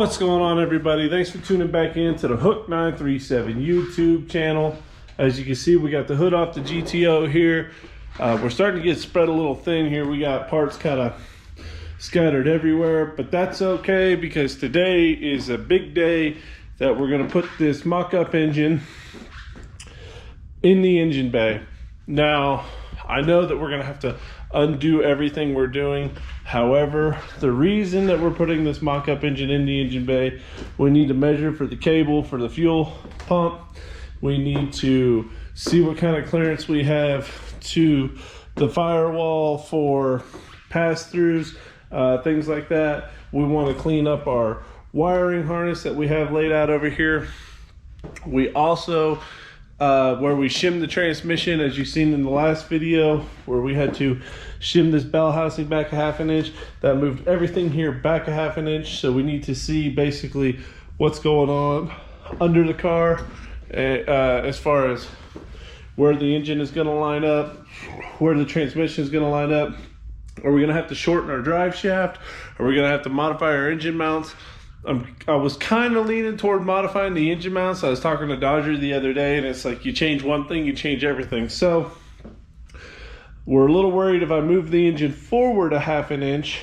What's going on, everybody? Thanks for tuning back in to the Hook 937 YouTube channel. As you can see, we got the hood off the GTO here. We're starting to get spread a little thin here. We got parts kind of scattered everywhere, but that's okay because today is a big day that we're going to put this mock-up engine in the engine bay. Now, I know that we're going to have to undo everything we're doing. However, the reason that we're putting this mock-up engine in the engine bay, we need to measure for the cable for the fuel pump. We need to see what kind of clearance we have to the firewall for pass-throughs, things like that. We want to clean up our wiring harness that we have laid out over here. We also where we shimmed the transmission, as you've seen in the last video, where we had to shim this bell housing back a ½ inch. That moved everything here back a ½ inch. So we need to see basically what's going on under the car as far as where the engine is going to line up, where the transmission is going to line up. Are we going to have to shorten our drive shaft? Are we going to have to modify our engine mounts? I was kind of leaning toward modifying the engine mounts. I was talking to Dodger the other day, and it's like you change one thing, you change everything. So we're a little worried if I move the engine forward a ½ inch,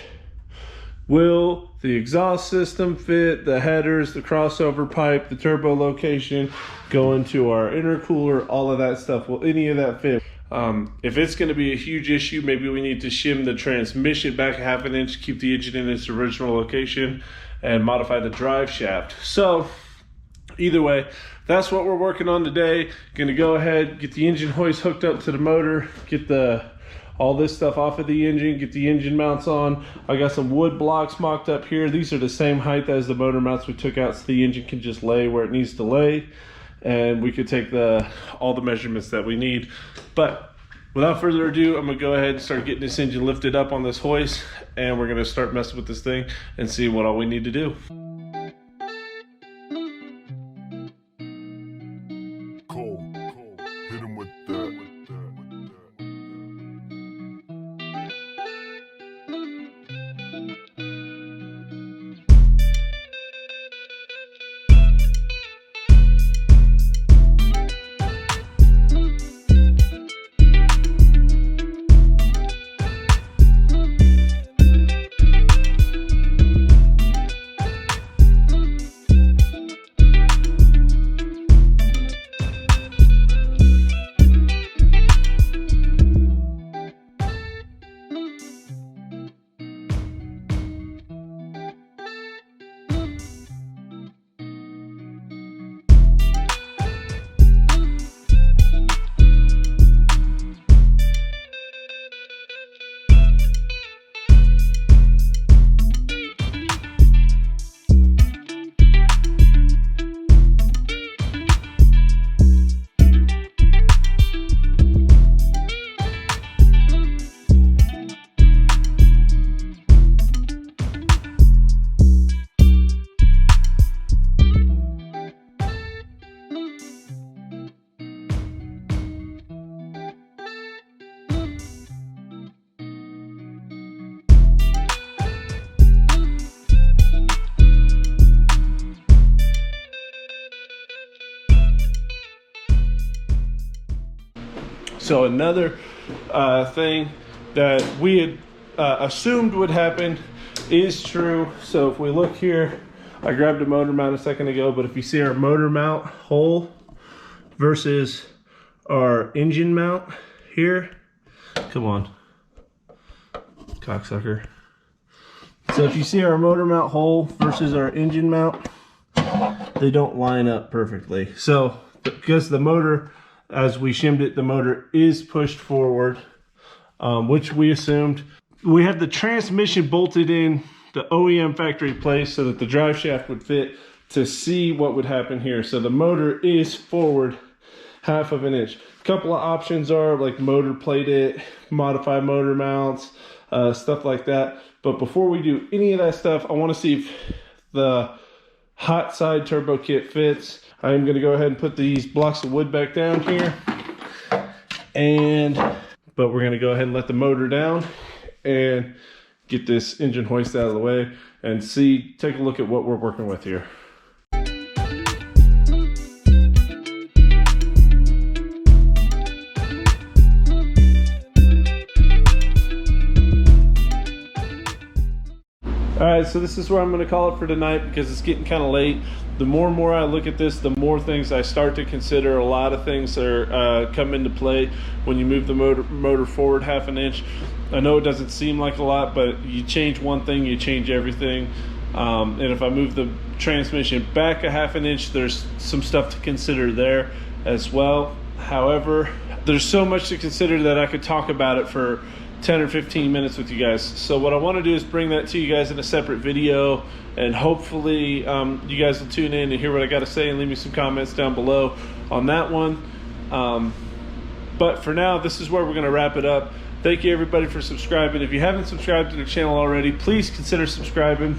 will the exhaust system fit, the headers, the crossover pipe, the turbo location, go into our intercooler, all of that stuff. Will any of that fit? If it's going to be a huge issue, maybe we need to shim the transmission back a ½ inch, keep the engine in its original location, and modify the drive shaft. So either way, that's what we're working on today. Gonna go ahead, get the engine hoist hooked up to the motor, get all this stuff off of the engine, get the engine mounts on. I got some wood blocks mocked up here. These are the same height as the motor mounts we took out, so the engine can just lay where it needs to lay, and we could take all the measurements that we need. But without further ado, I'm gonna go ahead and start getting this engine lifted up on this hoist, and we're gonna start messing with this thing and see what all we need to do. Cool. Hit him with that. So another thing that we had assumed would happen is true. So if we look here, I grabbed a motor mount a second ago, but if you see our motor mount hole versus our engine mount here, come on, cocksucker. So if you see our motor mount hole versus our engine mount, they don't line up perfectly. So because the motor, as we shimmed it, the motor is pushed forward, which we assumed. We have the transmission bolted in the OEM factory place so that the drive shaft would fit, to see what would happen here. So the motor is forward ½ inch. A couple of options are like motor plate it, modify motor mounts, stuff like that. But before we do any of that stuff, I want to see if the hot side turbo kit fits. I'm going to go ahead and put these blocks of wood back down here, but we're going to go ahead and let the motor down and get this engine hoist out of the way and take a look at what we're working with here. All right, so this is where I'm going to call it for tonight because it's getting kind of late. The more and more I look at this, the more things I start to consider. A lot of things are come into play when you move the motor forward half an inch. I know it doesn't seem like a lot, but you change one thing, you change everything. And if I move the transmission back a half an inch, there's some stuff to consider there as well. However, there's so much to consider that I could talk about it for 10 or 15 minutes with you guys. So what I want to do is bring that to you guys in a separate video, and hopefully you guys will tune in and hear what I got to say and leave me some comments down below on that one. But for now, this is where we're going to wrap it up. Thank you everybody for subscribing. If you haven't subscribed to the channel already, please consider subscribing.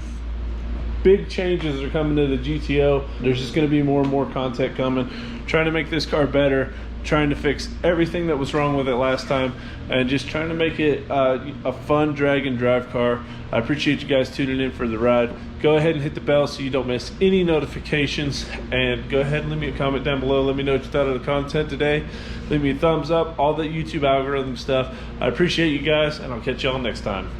Big changes are coming to the GTO. There's just going to be more and more content coming, trying to make this car better, trying to fix everything that was wrong with it last time, and just trying to make it a fun drag and drive car. I appreciate you guys tuning in for the ride. Go ahead and hit the bell so you don't miss any notifications, and go ahead and leave me a comment down below. Let me know what you thought of the content today. Leave me a thumbs up, all the YouTube algorithm stuff. I appreciate you guys, and I'll catch y'all next time.